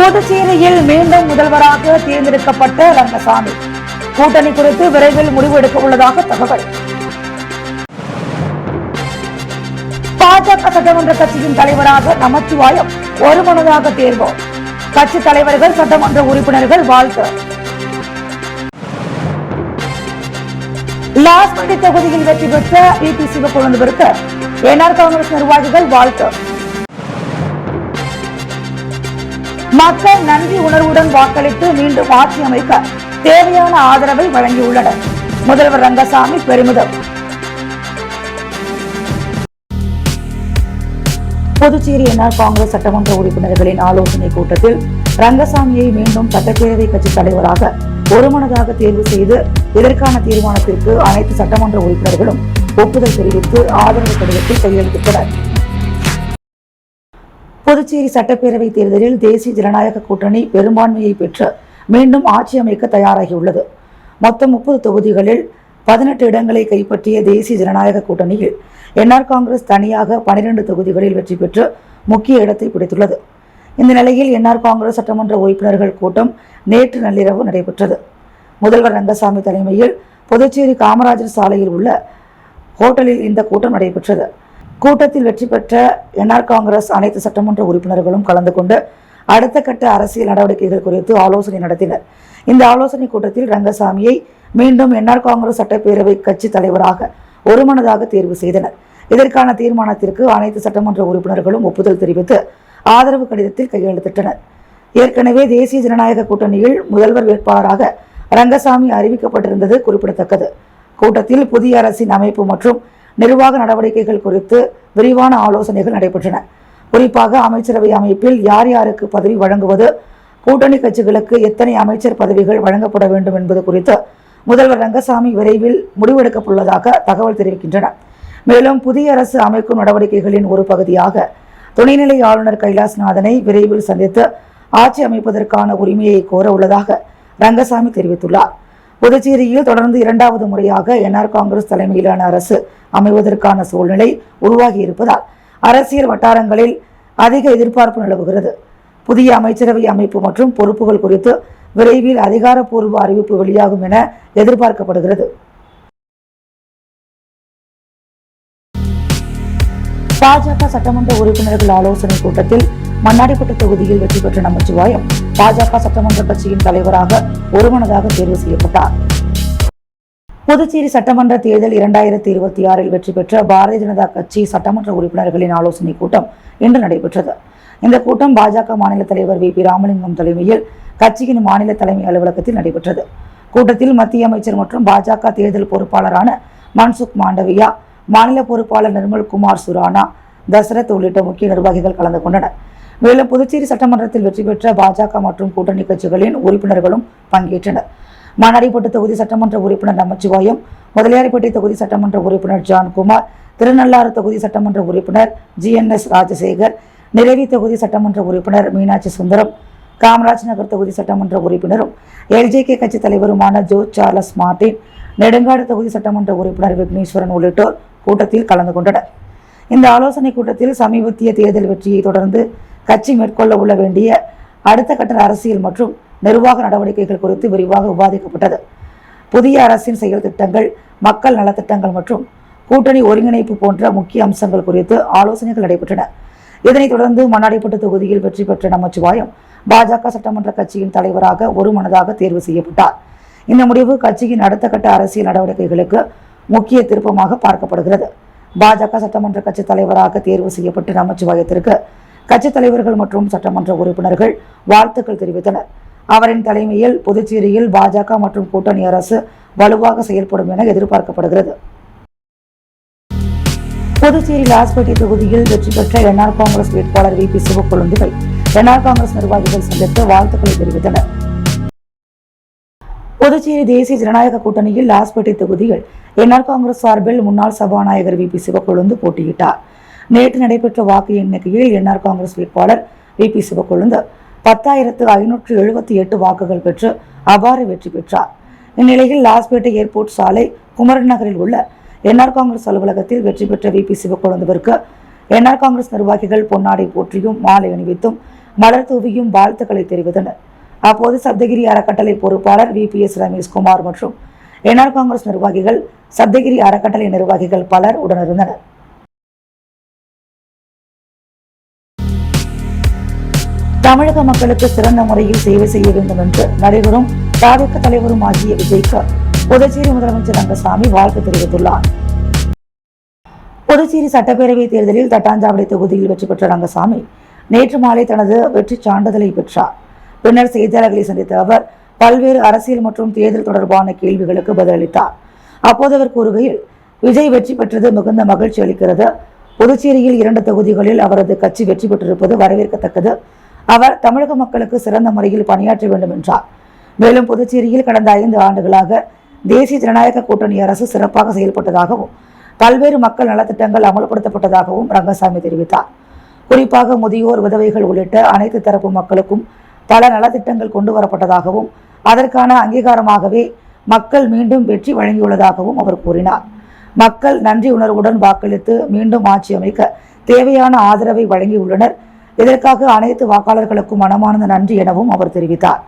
புதுச்சேரியில் மீண்டும் முதல்வராக தேர்ந்தெடுக்கப்பட்ட ரங்கசாமி கூட்டணி குறித்து விரைவில் முடிவு எடுக்க உள்ளதாக தகவல். பாஜக சட்டமன்ற கட்சியின் தலைவராக நமச்சிவாயம் ஒருமனதாக தேர்வு. கட்சி தலைவர்கள் சட்டமன்ற உறுப்பினர்கள் வாழ்த்து. லாஸ்பேட்டை தொகுதியில் வெற்றி பெற்ற வி.பி. சிவக்கொழுந்துவிற்கு என்ஆர் காங்கிரஸ் நிர்வாகிகள் வாழ்த்து. மக்கள் நன்றி உணர்வுடன் வாக்களித்து மீண்டும் ஆட்சி அமைக்க தேவையான ஆதரவை வழங்கியுள்ளனர். முதல்வர் ரங்கசாமி பெருமிதம். புதுச்சேரி என்ஆர் காங்கிரஸ் சட்டமன்ற உறுப்பினர்களின் ஆலோசனை கூட்டத்தில் ரங்கசாமியை மீண்டும் சட்டப்பேரவை கட்சி தலைவராக ஒருமனதாக தேர்வு செய்து இதற்கான தீர்மானத்திற்கு அனைத்து சட்டமன்ற உறுப்பினர்களும் ஒப்புதல் தெரிவித்து ஆதரவு கடிதத்தில் கையெழுத்திட்டனர். புதுச்சேரி சட்டப்பேரவை தேர்தலில் தேசிய ஜனநாயக கூட்டணி பெரும்பான்மையை பெற்று மீண்டும் ஆட்சி அமைக்க தயாராகியுள்ளது. மொத்தம் 30 தொகுதிகளில் 18 இடங்களை கைப்பற்றிய தேசிய ஜனநாயக கூட்டணியில் என்ஆர் காங்கிரஸ் தனியாக 12 தொகுதிகளில் வெற்றி பெற்று முக்கிய இடத்தை பிடித்துள்ளது. இந்த நிலையில் என்ஆர் காங்கிரஸ் சட்டமன்ற உறுப்பினர்கள் கூட்டம் நேற்று நள்ளிரவு நடைபெற்றது. முதல்வர் ரங்கசாமி தலைமையில் புதுச்சேரி காமராஜர் சாலையில் உள்ள ஹோட்டலில் இந்த கூட்டம் நடைபெற்றது. கூட்டத்தில் வெற்றி பெற்ற என்ஆர் காங்கிரஸ் அனைத்து சட்டமன்ற உறுப்பினர்களும் கலந்து கொண்டு அடுத்த கட்ட அரசியல் நடவடிக்கைகள் குறித்து ஆலோசனை நடத்தினர். இந்த ஆலோசனை கூட்டத்தில் ரங்கசாமியை மீண்டும் என்ஆர் காங்கிரஸ் சட்டப்பேரவை கட்சி தலைவராக ஒருமனதாக தேர்வு செய்தனர். இதற்கான தீர்மானத்திற்கு அனைத்து சட்டமன்ற உறுப்பினர்களும் ஒப்புதல் தெரிவித்து ஆதரவு கடிதத்தில் கையெழுத்திட்டனர். ஏற்கனவே தேசிய ஜனநாயக கூட்டணியில் முதல்வர் வேட்பாளராக ரங்கசாமி அறிவிக்கப்பட்டிருந்தது குறிப்பிடத்தக்கது. கூட்டத்தில் புதிய அரசின் அமைப்பு மற்றும் நிர்வாக நடவடிக்கைகள் குறித்து விரிவான ஆலோசனைகள் நடைபெற்றன. குறிப்பாக அமைச்சரவை அமைப்பில் யார் யாருக்கு பதவி வழங்குவது, கூட்டணி கட்சிகளுக்கு எத்தனை அமைச்சர் பதவிகள் வழங்கப்பட வேண்டும் என்பது குறித்து முதல்வர் ரங்கசாமி விரைவில் முடிவெடுக்கப்பட்டுள்ளதாக தகவல் தெரிவிக்கின்றன. மேலும் புதிய அரசு அமைக்கும் நடவடிக்கைகளின் ஒரு பகுதியாக துணைநிலை ஆளுநர் கைலாஸ்நாதனை விரைவில் சந்தித்து ஆட்சி அமைப்பதற்கான உரிமையை கோர உள்ளதாக ரங்கசாமி தெரிவித்துள்ளார். புதுச்சேரியில் தொடர்ந்து 2வது முறையாக என்ஆர் காங்கிரஸ் தலைமையிலான அரசு அமைவதற்கான சூழ்நிலை உருவாகி இருப்பதால் அரசியல் வட்டாரங்களில் அதிக எதிர்பார்ப்பு நிலவுகிறது. புதிய அமைச்சரவை அமைப்பு மற்றும் பொறுப்புகள் குறித்து விரைவில் அதிகாரப்பூர்வ அறிவிப்பு வெளியாகும் என எதிர்பார்க்கப்படுகிறது. பாஜக சட்டமன்ற உறுப்பினர்கள் ஆலோசனை கூட்டத்தில் மண்ணாடிப்பட்டு தொகுதியில் வெற்றி பெற்ற நமச்சிவாயம் பாஜக சட்டமன்ற கட்சியின் தலைவராக ஒருமனதாக தேர்வு செய்யப்பட்டார். புதுச்சேரி சட்டமன்ற தேர்தல் 2026 வெற்றி பெற்ற பாரதிய ஜனதா கட்சி சட்டமன்ற உறுப்பினர்களின் ஆலோசனை கூட்டம் இன்று நடைபெற்றது. இந்த கூட்டம் பாஜக மாநில தலைவர் வி.பி. ராமலிங்கம் தலைமையில் கட்சியின் மாநில தலைமை அலுவலகத்தில் நடைபெற்றது. கூட்டத்தில் மத்திய அமைச்சர் மற்றும் பாஜக தேர்தல் பொறுப்பாளரான மன்சுக் மாண்டவியா, மாநில பொறுப்பாளர் நிர்மல் குமார் சுரானா, தசரத் உள்ளிட்ட முக்கிய நிர்வாகிகள் கலந்து கொண்டனர். மேலும் புதுச்சேரி சட்டமன்றத்தில் வெற்றி பெற்ற பாஜக மற்றும் கூட்டணி கட்சிகளின் உறுப்பினர்களும் பங்கேற்றனர். மண்ணாடிப்பட்டு தொகுதி சட்டமன்ற உறுப்பினர் நமச்சிவாயம், முதலியார்பேட்டை தொகுதி சட்டமன்ற உறுப்பினர் ஜான்குமார், திருநள்ளாறு தொகுதி சட்டமன்ற உறுப்பினர் GNS ராஜசேகர், நிறைவி தொகுதி சட்டமன்ற உறுப்பினர் மீனாட்சி சுந்தரம், காமராஜ் நகர் தொகுதி சட்டமன்ற உறுப்பினரும் LJK கட்சி தலைவருமான ஜோர்ஜ் சார்லஸ் மார்டின், நெடுங்காடு தொகுதி சட்டமன்ற உறுப்பினர் விக்னேஸ்வரன் உள்ளிட்டோர் கூட்டத்தில் கலந்து கொண்டனர். இந்த ஆலோசனை கூட்டத்தில் சமீபத்திய தேர்தல் வெற்றியை தொடர்ந்து கட்சி மேற்கொள்ள உள்ள வேண்டிய அடுத்த கட்ட அரசியல் மற்றும் நிர்வாக நடவடிக்கைகள் குறித்து விரிவாக விவாதிக்கப்பட்டது. புதிய அரசின் செயல் திட்டங்கள், மக்கள் நலத்திட்டங்கள் மற்றும் கூட்டணி ஒருங்கிணைப்பு போன்ற முக்கிய அம்சங்கள் குறித்து ஆலோசனைகள் நடைபெற்றன. இதனைத் தொடர்ந்து மண்ணாடிப்பட்டு தொகுதியில் வெற்றி பெற்ற நமச்சிவாயம் பாஜக சட்டமன்ற கட்சியின் தலைவராக ஒருமனதாக தேர்வு செய்யப்பட்டார். இந்த முடிவு கட்சியின் அடுத்த கட்ட அரசியல் நடவடிக்கைகளுக்கு முக்கிய திருப்பமாக பார்க்கப்படுகிறது. பாஜக சட்டமன்ற கட்சி தலைவராக தேர்வு செய்யப்பட்ட நமச்சிவாயத்திற்கு கட்சித் தலைவர்கள் மற்றும் சட்டமன்ற உறுப்பினர்கள் வாழ்த்துக்கள் தெரிவித்தனர். அவரின் தலைமையில் புதுச்சேரியில் பாஜக மற்றும் கூட்டணி அரசு வலுவாக செயல்படும் என எதிர்பார்க்கப்படுகிறது. புதுச்சேரி லாஸ்பேட்டை தொகுதியில் வெற்றி பெற்ற என்ஆர் காங்கிரஸ் வேட்பாளர் வி.பி. சிவக்கொழுந்துவை என்ஆர் காங்கிரஸ் நிர்வாகிகள் சந்தித்து வாழ்த்துக்களை தெரிவித்தனர். புதுச்சேரி தேசிய ஜனநாயக கூட்டணியில் லாஸ்பேட்டை தொகுதியில் என்ஆர் காங்கிரஸ் சார்பில் முன்னாள் சபாநாயகர் வி.பி. சிவக்கொழுந்து போட்டியிட்டார். நேற்று நடைபெற்ற வாக்கு எண்ணிக்கையில் என்ஆர் காங்கிரஸ் வேட்பாளர் வி.பி. சிவக்கொழுந்து 10,578 வாக்குகள் பெற்று அபார வெற்றி பெற்றார். இந்நிலையில் லாஸ்பேட்டை ஏர்போர்ட் சாலை குமரன் நகரில் உள்ள என்ஆர் காங்கிரஸ் அலுவலகத்தில் வெற்றி பெற்ற வி.பி. சிவக்கொழுந்துவிற்கு என்ஆர் காங்கிரஸ் நிர்வாகிகள் பொன்னாடை போற்றியும் மாலை அணிவித்தும் மலர் தூவியும் வாழ்த்துக்களை தெரிவித்தனர். அப்போது சப்தகிரி அறக்கட்டளை பொறுப்பாளர் VPS ரமேஷ்குமார் மற்றும் NR காங்கிரஸ் நிர்வாகிகள், சப்தகிரி அறக்கட்டளை நிர்வாகிகள் பலர் உடனிருந்தனர். தமிழக மக்களுக்கு சிறந்த முறையில் சேவை செய்ய வேண்டும் என்று நடிகரும் தாவேக தலைவரும் ஆகிய விஜய்க்கு புதுச்சேரி முதலமைச்சர் ரங்கசாமி வாழ்த்து தெரிவித்துள்ளார். புதுச்சேரி சட்டப்பேரவை தேர்தலில் தட்டாஞ்சாவடி தொகுதியில் வெற்றி பெற்ற ரங்கசாமி நேற்று மாலை தனது வெற்றி சான்றிதழை பெற்றார். பின்னர் செய்தியாளர்களை சந்தித்த அவர் பல்வேறு அரசியல் மற்றும் தேர்தல் தொடர்பான கேள்விகளுக்கு பதிலளித்தார். அப்போது அவர் கூறுகையில், விஜய் வெற்றி பெற்றது மிகுந்த மகிழ்ச்சி அளிக்கிறது. புதுச்சேரியில் 2 தொகுதிகளில் அவரது கட்சி வெற்றி பெற்றிருப்பது வரவேற்கத்தக்கது. அவர் தமிழக மக்களுக்கு சிறந்த முறையில் பணியாற்ற வேண்டும் என்றார். மேலும் புதுச்சேரியில் கடந்த 5 ஆண்டுகளாக தேசிய ஜனநாயக கூட்டணி அரசு சிறப்பாக செயல்பட்டதாகவும் பல்வேறு மக்கள் நலத்திட்டங்கள் அமல்படுத்தப்பட்டதாகவும் ரங்கசாமி தெரிவித்தார். குறிப்பாக முதியோர், விதவைகள் உள்ளிட்ட அனைத்து தரப்பு மக்களுக்கும் பல நலத்திட்டங்கள் கொண்டு வரப்பட்டதாகவும் அதற்கான அங்கீகாரமாகவே மக்கள் மீண்டும் வெற்றி வழங்கியுள்ளதாகவும் அவர் கூறினார். மக்கள் நன்றி உணர்வுடன் வாக்களித்து மீண்டும் ஆட்சி அமைக்க தேவையான ஆதரவை வழங்கியுள்ளனர். இதற்காக அனைத்து வாக்காளர்களுக்கும் மனமார்ந்த நன்றி எனவும் அவர் தெரிவித்தார்.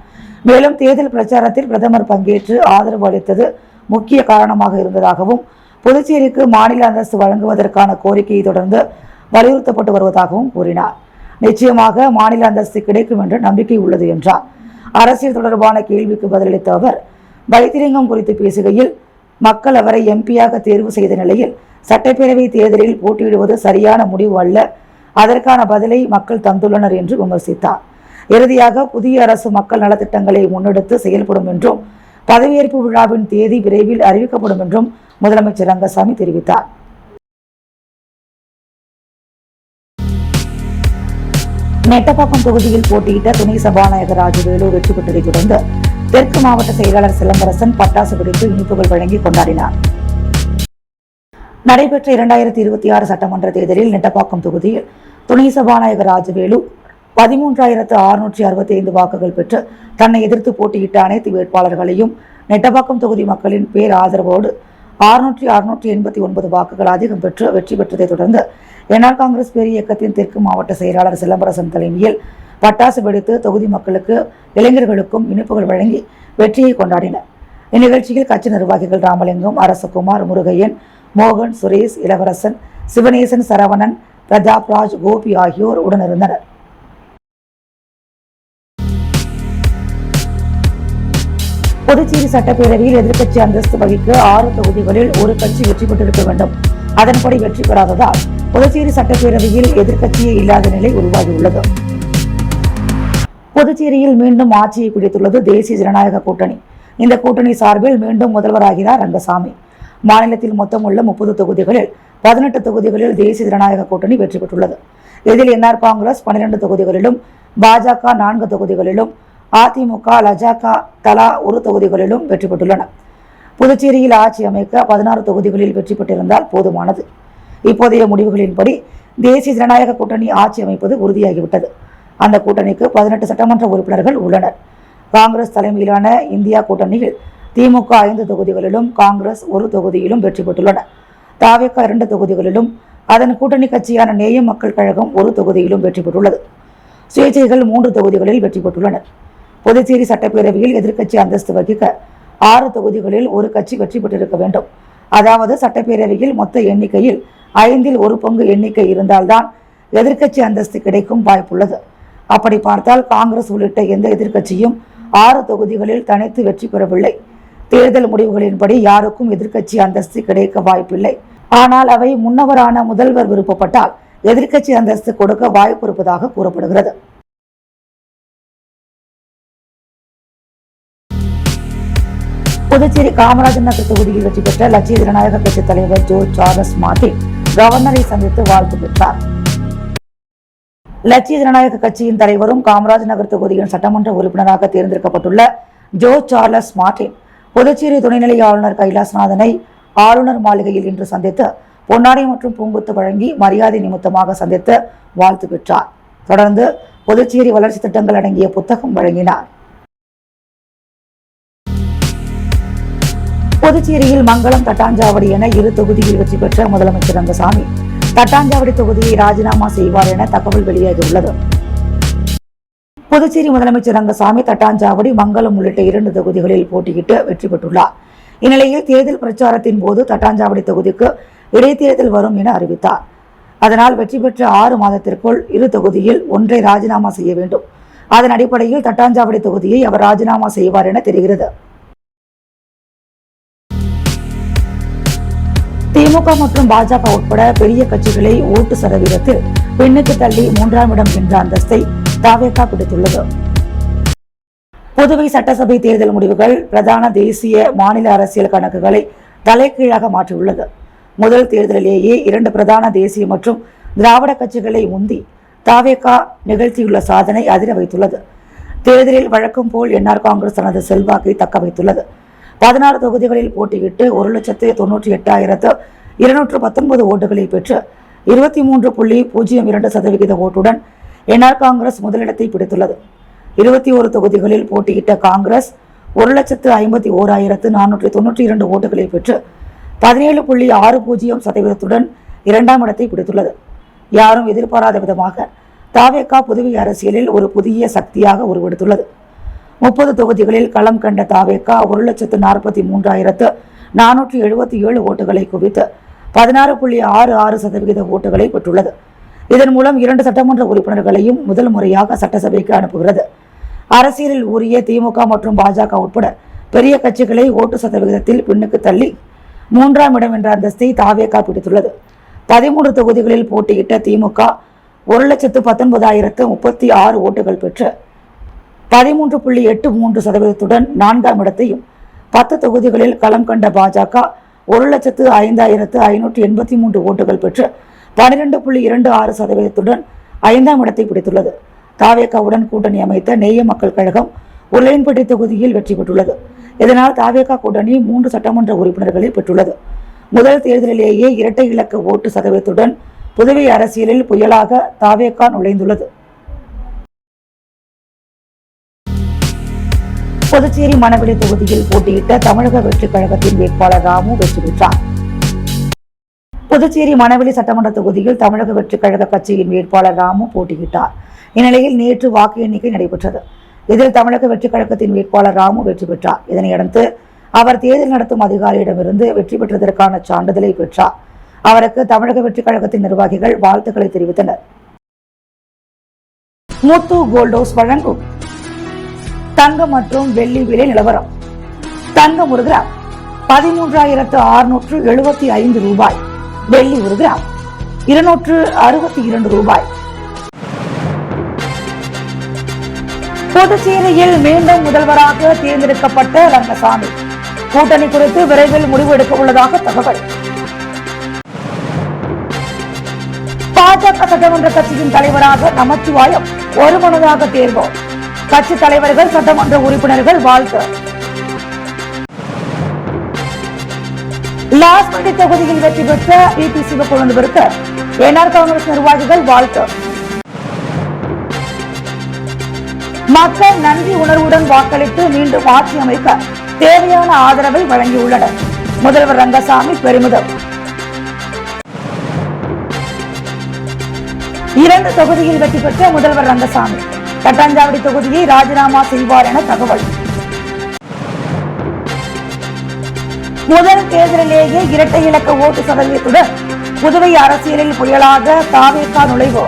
மேலும் தேர்தல் பிரச்சாரத்தில் பிரதமர் பங்கேற்று ஆதரவு அளித்தது முக்கிய காரணமாக இருந்ததாகவும் புதுச்சேரிக்கு மாநில அந்தஸ்து வழங்குவதற்கான கோரிக்கையை தொடர்ந்து வலியுறுத்தப்பட்டு வருவதாகவும் கூறினார். நிச்சயமாக மாநில அந்தஸ்து கிடைக்கும் என்று நம்பிக்கை உள்ளது என்றார். அரசியல் தொடர்பான கேள்விக்கு பதிலளித்த அவர் வைத்திலிங்கம் குறித்து பேசுகையில், மக்கள் அவரை MP-யாக தேர்வு செய்த நிலையில் சட்டப்பேரவை தேர்தலில் போட்டியிடுவது சரியான முடிவு அல்ல. அதற்கான பதிலை மக்கள் தந்துள்ளனர் என்று விமர்சித்தார். இறுதியாக புதிய அரசு மக்கள் நலத்திட்டங்களை முன்னெடுத்து செயல்படும் என்றும் பதவியேற்பு விழாவின் தேதி விரைவில் அறிவிக்கப்படும் என்றும் முதலமைச்சர் ரங்கசாமி தெரிவித்தார். நெட்டப்பாக்கம் தொகுதியில் போட்டியிட்ட துணை சபாநாயகர் ராஜவேலு வெற்றி பெற்றதை தொடர்ந்து தெற்கு மாவட்ட செயலாளர் சிலம்பரசன் பட்டாசு வெடித்து இனிப்புகள் வழங்கி கொண்டாடினார். நடைபெற்ற 2026 சட்டமன்ற தேர்தலில் நெட்டப்பாக்கம் தொகுதியில் துணை சபாநாயகர் ராஜவேலு 13,665 வாக்குகள் பெற்று தன்னை எதிர்த்து போட்டியிட்ட அனைத்து வேட்பாளர்களையும் நெட்டப்பாக்கம் தொகுதி மக்களின் பேர் ஆதரவோடு 689 வாக்குகள் அதிகம் பெற்று வெற்றி பெற்றதை தொடர்ந்து NR காங்கிரஸ் பேர் இயக்கத்தின் தெற்கு மாவட்ட செயலாளர் சிலம்பரசன் தலைமையில் பட்டாசு வெடித்து தொகுதி மக்களுக்கு, இளைஞர்களுக்கும் இனிப்புகள் வழங்கி வெற்றியை கொண்டாடினர். இந்நிகழ்ச்சியில் கட்சி நிர்வாகிகள் ராமலிங்கம், அரசகுமார், முருகையன், மோகன், சுரேஷ், இளவரசன், சிவனேசன், சரவணன், பிரதாப்ராஜ், கோபி ஆகியோர் உடனிருந்தனர். புதுச்சேரி சட்டப்பேரவையில் எதிர்க்கட்சி அந்தஸ்து வகிக்க 6 தொகுதிகளில் ஒரு கட்சி வெற்றி பெற்றிருக்க வேண்டும். அதன்படி வெற்றி பெறாததால் புதுச்சேரி சட்டப்பேரவையில் எதிர்க்கட்சியே இல்லாத நிலை உருவாகியுள்ளது. புதுச்சேரியில் மீண்டும் ஆட்சியை பிடித்துள்ளது தேசிய ஜனநாயக கூட்டணி. இந்த கூட்டணி சார்பில் மீண்டும் முதல்வராகிறார் ரங்கசாமி. மாநிலத்தில் மொத்தம் உள்ள 30 தொகுதிகளில் 18 தொகுதிகளில் தேசிய ஜனநாயக கூட்டணி வெற்றி பெற்றுள்ளது. இதில் NR காங்கிரஸ் 12 தொகுதிகளிலும், பாஜக 4 தொகுதிகளிலும், அதிமுக, லஜக தலா 1 தொகுதிகளிலும் வெற்றி பெற்றுள்ளன. புதுச்சேரியில் ஆட்சி அமைக்க 16 தொகுதிகளில் வெற்றி பெற்றிருந்தால் போதுமானது. இப்போதைய முடிவுகளின்படி தேசிய ஜனநாயக கூட்டணி ஆட்சி அமைப்பது உறுதியாகிவிட்டது. அந்த கூட்டணிக்கு 18 சட்டமன்ற உறுப்பினர்கள் உள்ளனர். காங்கிரஸ் தலைமையிலான இந்தியா கூட்டணியில் திமுக 5 தொகுதிகளிலும், காங்கிரஸ் 1 தொகுதியிலும் வெற்றி பெற்றுள்ளன. தாவேக 2 தொகுதிகளிலும், அதன் கூட்டணி கட்சியான நேயம் மக்கள் கழகம் 1 தொகுதியிலும் வெற்றி பெற்றுள்ளது. சுயேட்சைகள் 3 தொகுதிகளில் வெற்றி பெற்றுள்ளனர். புதுச்சேரி சட்டப்பேரவையில் எதிர்க்கட்சி அந்தஸ்து வகிக்க 6 தொகுதிகளில் ஒரு கட்சி வெற்றி பெற்றிருக்க வேண்டும். அதாவது சட்டப்பேரவையில் மொத்த எண்ணிக்கையில் 5ல் 1 பங்கு எண்ணிக்கை இருந்தால்தான் எதிர்க்கட்சி அந்தஸ்து கிடைக்கும் வாய்ப்புள்ளது. அப்படி பார்த்தால் காங்கிரஸ் உள்ளிட்ட எந்த எதிர்க்கட்சியும் 6 தொகுதிகளில் தனித்து வெற்றி பெறவில்லை. தேர்தல் முடிவுகளின்படி யாருக்கும் எதிர்க்கட்சி அந்தஸ்து கிடைக்க வாய்ப்பில்லை. ஆனால் அவை முன்னவரான முதல்வர் விருப்பப்பட்டால் எதிர்க்கட்சி அந்தஸ்து கொடுக்க வாய்ப்பு இருப்பதாக கூறப்படுகிறது. புதுச்சேரி காமராஜர் நகர் தொகுதியில் வெற்றி பெற்ற லட்சிய ஜனநாயக கட்சி தலைவர் ஜோ சார்லஸ் மார்டின் கவர்னரை சந்தித்து வாழ்த்து பெற்றார். லட்சிய ஜனநாயக கட்சியின் தலைவரும் காமராஜ் நகர் தொகுதியின் சட்டமன்ற உறுப்பினராக தேர்ந்தெடுக்கப்பட்டுள்ள ஜோ சார்லஸ் மார்டின் புதுச்சேரி துணைநிலை ஆளுநர் கைலாசநாதனை ஆளுநர் மாளிகையில் இன்று சந்தித்து பொன்னாடை மற்றும் பூங்குத்து வழங்கி மரியாதை நிமித்தமாக சந்தித்து வாழ்த்து பெற்றார். தொடர்ந்து புதுச்சேரி வளர்ச்சி திட்டங்கள் அடங்கிய புத்தகம் வழங்கினார். புதுச்சேரியில் மங்களம், தட்டாஞ்சாவடி என 2 தொகுதியில் வெற்றி பெற்ற முதலமைச்சர் ரங்கசாமி தட்டாஞ்சாவடி தொகுதியை ராஜினாமா செய்வார் என தகவல் வெளியாகியுள்ளது. புதுச்சேரி முதலமைச்சர் ரங்கசாமி தட்டாஞ்சாவடி, மங்கலம் உள்ளிட்ட 2 தொகுதிகளில் போட்டியிட்டு வெற்றி பெற்றுள்ளார். இந்நிலையில் தேர்தல் பிரச்சாரத்தின் போது தட்டாஞ்சாவடி தொகுதிக்கு இடைத்தேர்தல் வரும் என அறிவித்தார். அதனால் வெற்றி பெற்ற 6 மாதத்திற்குள் 2 தொகுதியில் ஒன்றை ராஜினாமா செய்ய வேண்டும். அதன் அடிப்படையில் தட்டாஞ்சாவடி தொகுதியை அவர் ராஜினாமா செய்வார் என தெரிகிறது. திமுக மற்றும் பாஜக உட்பட பெரிய கட்சிகளை ஓட்டு சதவீதத்தில் பின்னுக்கு தள்ளி 3ஆம் இடம் என்ற அந்தஸ்தை தாவேகா பிடித்துள்ளது. புதுவை சட்டசபை தேர்தல் முடிவுகள் பிரதான தேசிய, மாநில அரசியல் கணக்குகளை தலைகீழாக மாற்றியுள்ளது. முதல் தேர்தலிலேயே 2 பிரதான தேசிய மற்றும் திராவிட கட்சிகளை முந்தி தாவேகா நிகழ்த்தியுள்ள சாதனை அதிர வைத்துள்ளது. தேர்தலில் வழக்கம் போல் என்ஆர் காங்கிரஸ் தனது செல்வாக்கை தக்க வைத்துள்ளது. 16 தொகுதிகளில் போட்டியிட்டு 1,98,219 ஓட்டுகளை பெற்று 23.02% ஓட்டுடன் என்ஆர் காங்கிரஸ் முதலிடத்தை பிடித்துள்ளது. 21 தொகுதிகளில் போட்டியிட்ட காங்கிரஸ் 1,51,492 ஓட்டுகளை பெற்று 17.60% 2ஆம் இடத்தை பிடித்துள்ளது. யாரும் எதிர்பாராத விதமாக தாவேகா புதுவை அரசியலில் ஒரு புதிய சக்தியாக உருவெடுத்துள்ளது. 30 தொகுதிகளில் களம் கண்ட தாவேகா 1,43,477 ஓட்டுகளை குவித்து 16.66% ஓட்டுகளை பெற்றுள்ளது. இதன் மூலம் 2 சட்டமன்ற உறுப்பினர்களையும் முதல் முறையாக சட்டசபைக்கு அனுப்புகிறது. அரசியலில் ஊறிய திமுக மற்றும் பாஜக உட்பட பெரிய கட்சிகளை ஓட்டு சதவிகிதத்தில் பின்னுக்கு தள்ளி 3ஆம் இடம் என்ற அந்தஸ்தை தாவேகா பிடித்துள்ளது. 13 தொகுதிகளில் போட்டியிட்ட திமுக 1,19,036 ஓட்டுகள் பெற்று 13.83% 4ஆம் இடத்தையும், 10 தொகுதிகளில் களம் கண்ட பாஜக 1,05,583 ஓட்டுகள் பெற்று 12.26% 5ஆம் இடத்தை பிடித்துள்ளது. தாவேகாவுடன் கூட்டணி அமைத்த நேய மக்கள் கழகம் உருளையன்பேட்டை தொகுதியில் வெற்றி பெற்றுள்ளது. இதனால் தாவேகா கூட்டணி 3 சட்டமன்ற உறுப்பினர்களை பெற்றுள்ளது. முதல் தேர்தலிலேயே இரட்டை இலக்க ஓட்டு சதவீதத்துடன் புதுவை அரசியலில் புயலாக தாவேகா நுழைந்துள்ளது. புதுச்சேரி மணவெளி தொகுதியில் போட்டியிட்ட தமிழக வெற்றி கழகத்தின் வேட்பாளர் ராமு வெற்றி பெற்றார். புதுச்சேரி மணவெளி சட்டமன்ற தொகுதியில் தமிழக வெற்றி கழக கட்சியின் வேட்பாளர் ராமு போட்டியிட்டார். இந்நிலையில் நேற்று வாக்கு எண்ணிக்கை நடைபெற்றது. இதில் தமிழக வெற்றி கழகத்தின் வேட்பாளர் ராமு வெற்றி பெற்றார். இதனையடுத்து அவர் தேர்தல் நடத்தும் அதிகாரியிடமிருந்து வெற்றி பெற்றதற்கான சான்றிதழை பெற்றார். அவருக்கு தமிழக வெற்றி கழகத்தின் நிர்வாகிகள் வாழ்த்துக்களை தெரிவித்தனர். முத்து கோல்ட் ஹவுஸ் வழங்கும் தங்கம் மற்றும் வெள்ளி விலை நிலவரம். தங்கம் 1 கிராம் 13,675 ரூபாய். வெள்ளி 1 கிராம் 262 ரூபாய். புதுச்சேரியில் மீண்டும் முதல்வராக தேர்ந்தெடுக்கப்பட்ட ரங்கசாமி கூட்டணி குறித்து விரைவில் முடிவு எடுக்க உள்ளதாக தகவல். பாஜக சட்டமன்ற கட்சியின் தலைவராக நமச்சிவாயம் ஒருமனதாக தேர்வு. கட்சி தலைவர்கள், சட்டமன்ற உறுப்பினர்கள் வாழ்த்து. லாஸ்பேட்டை தொகுதியில் வெற்றி பெற்ற வி.பி. சிவக்கொழுந்துவிற்கு என்ஆர் காங்கிரஸ் நிர்வாகிகள் வாழ்த்து. மக்கள் நன்றி உணர்வுடன் வாக்களித்து மீண்டும் ஆட்சி அமைக்க தேவையான ஆதரவை வழங்கியுள்ளனர். முதல்வர் ரங்கசாமி பெருமிதம். 2 தொகுதியில் வெற்றி பெற்ற முதல்வர் ரங்கசாமி தட்டாஞ்சாவடி தொகுதியை ராஜினாமா செய்வார் என தகவல். முதல் தேர்தலிலேயே இரட்டை இலக்க ஓட்டு சதவீதத்துடன் புதுவை அரசியலில் புயலாக தாவேகா நுழைவு.